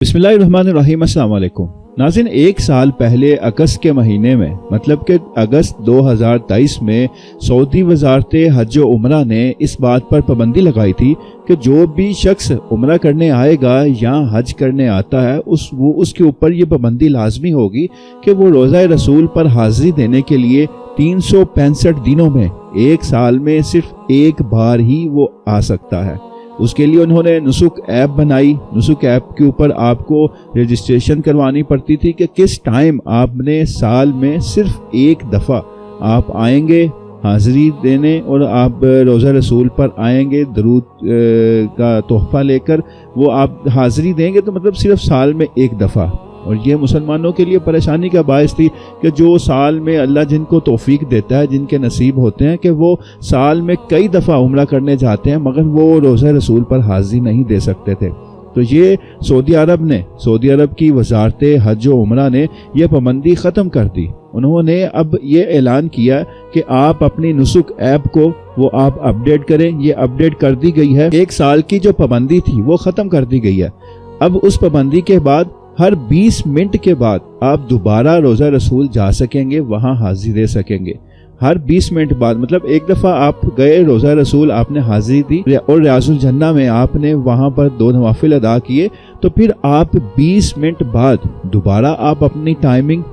बिस्मिल्लाहिर्रहमानिर्रहीम। अस्सलाम वालेकुम नाज़रीन, एक साल पहले अगस्त के महीने में मतलब कि अगस्त 2023 में सऊदी वज़ारत हज व उम्रा ने इस बात पर पाबंदी लगाई थी कि जो भी शख्स उम्रा करने आएगा या हज करने आता है उसके ऊपर ये पाबंदी लाजमी होगी कि वो रोज़ा रसूल पर हाज़िरी देने के लिए 365 दिनों में एक साल में सिर्फ एक बार ही वो आ सकता है। उसके लिए उन्होंने नुसुक ऐप बनाई। नुसुक ऐप के ऊपर आपको रजिस्ट्रेशन करवानी पड़ती थी कि किस टाइम आपने साल में सिर्फ एक दफ़ा आप आएंगे हाज़िरी देने और आप रोज़ा रसूल पर आएंगे दरूद का तोहफ़ा लेकर वो आप हाज़िरी देंगे, तो मतलब सिर्फ साल में एक दफ़ा। और ये मुसलमानों के लिए परेशानी का बायस थी कि जो साल में अल्लाह जिनको तौफीक देता है, जिनके नसीब होते हैं कि वो साल में कई दफ़ा उम्रा करने जाते हैं मगर वो रोज़ा रसूल पर हाज़िरी नहीं दे सकते थे। तो ये सऊदी अरब की वज़ारत हज व उम्रा ने यह पाबंदी ख़त्म कर दी। उन्होंने अब ये ऐलान किया कि आप अपनी नुसुक ऐप को वो आप अपडेट करें। ये अपडेट कर दी गई है। एक साल की जो पाबंदी थी वो ख़त्म कर दी गई है। अब उस पाबंदी के बाद हर 20 मिनट के बाद आप दोबारा रोज़ा रसूल जा सकेंगे, वहाँ हाज़िरी दे सकेंगे। हर 20 मिनट बाद, मतलब एक दफ़ा आप गए रोज़ा रसूल आपने हाज़िरी दी और रियाजुल जन्ना में आपने वहाँ पर 2 नवाफिल अदा किए, तो फिर आप 20 मिनट बाद दोबारा आप अपनी टाइमिंग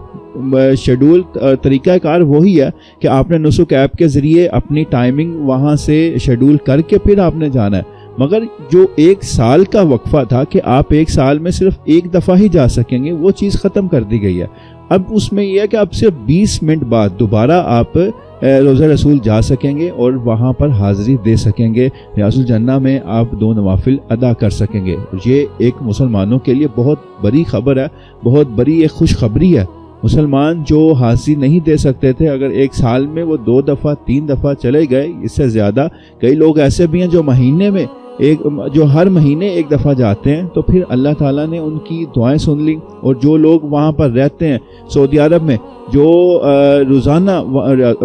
शेड्यूल तरीक़ाकार वही है कि आपने नुसुक ऐप के ज़रिए अपनी टाइमिंग वहाँ से शेड्यूल करके फिर आपने जाना है। मगर जो एक साल का वक्फा था कि आप एक साल में सिर्फ एक दफ़ा ही जा सकेंगे, वो चीज़ ख़त्म कर दी गई है। अब उसमें यह है कि आप सिर्फ 20 मिनट बाद दोबारा आप रोज़ा रसूल जा सकेंगे और वहाँ पर हाज़िरी दे सकेंगे। रियाजुल जन्ना में आप 2 नवाफिल अदा कर सकेंगे। ये एक मुसलमानों के लिए बहुत बड़ी खबर है, बहुत बड़ी एक खुशखबरी है। मुसलमान जो हाज़िरी नहीं दे सकते थे, अगर एक साल में वो 2 दफ़ा 3 दफ़ा चले गए, इससे ज़्यादा कई लोग ऐसे भी हैं जो महीने में जो हर महीने एक दफ़ा जाते हैं, तो फिर अल्लाह ताला ने उनकी दुआएं सुन ली। और जो लोग वहाँ पर रहते हैं सऊदी अरब में, जो रोज़ाना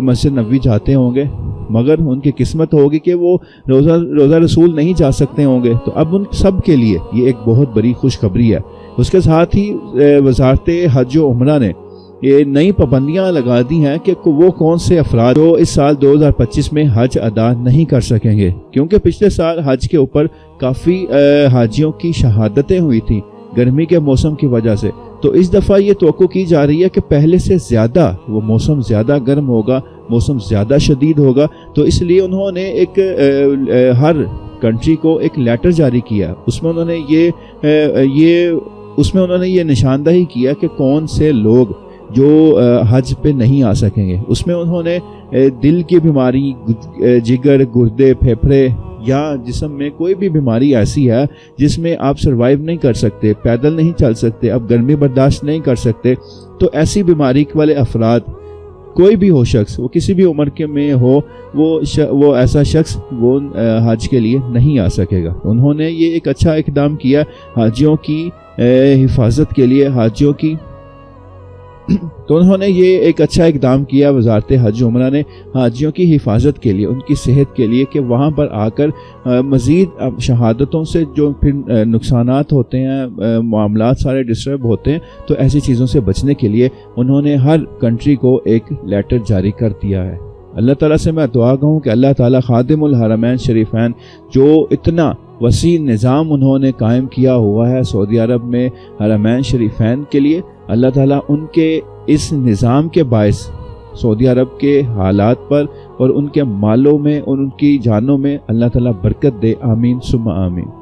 मस्जिद नबवी जाते होंगे मगर उनकी किस्मत होगी कि वो रोज़ा रसूल नहीं जा सकते होंगे, तो अब उन सब के लिए ये एक बहुत बड़ी खुशखबरी है। उसके साथ ही वज़ारत हज व उम्रा ने ये नई पाबंदियां लगा दी हैं कि वो कौन से अफराद जो इस साल 2025 में हज अदा नहीं कर सकेंगे, क्योंकि पिछले साल हज के ऊपर काफ़ी हाजियों की शहादतें हुई थी गर्मी के मौसम की वजह से। तो इस दफ़ा ये तवक्को की जा रही है कि पहले से ज़्यादा वो मौसम ज़्यादा गर्म होगा, मौसम ज़्यादा शदीद होगा। तो इसलिए उन्होंने हर कंट्री को एक लेटर जारी किया। उसमें उन्होंने ये निशानदही किया कि कौन से लोग जो हज पे नहीं आ सकेंगे। उसमें उन्होंने दिल की बीमारी, जिगर, गुर्दे, फेफड़े या जिस्म में कोई भी बीमारी ऐसी है जिसमें आप सरवाइव नहीं कर सकते, पैदल नहीं चल सकते, आप गर्मी बर्दाश्त नहीं कर सकते, तो ऐसी बीमारी वाले अफराद, कोई भी हो शख्स, वो किसी भी उम्र के में हो, वो ऐसा शख्स वो हज के लिए नहीं आ सकेगा। उन्होंने ये एक अच्छा इक़दाम किया हाजियों की हिफाजत के लिए, हाजियों की तो उन्होंने ये एक अच्छा इक़दाम किया वज़ारत हज उम्रा ने हाजियों की हिफाजत के लिए, उनकी सेहत के लिए, कि वहाँ पर आकर मज़ीद शहादतों से जो फिर नुकसानात होते हैं, मामलात सारे डिस्टर्ब होते हैं, तो ऐसी चीज़ों से बचने के लिए उन्होंने हर कंट्री को एक लेटर जारी कर दिया है। अल्लाह ताला से मैं दुआ कहूँ कि अल्लाह ताला खादिमुल हरमैन शरीफैन, जो इतना वसी निज़ाम उन्होंने कायम किया हुआ है सऊदी अरब में हरमैन शरीफैन के लिए, अल्लाह ताला उनके इस निज़ाम के बायस सऊदी अरब के हालात पर और उनके मालों में और उनकी जानों में अल्लाह ताला बरकत दे। आमीन सुम्मा आमीन।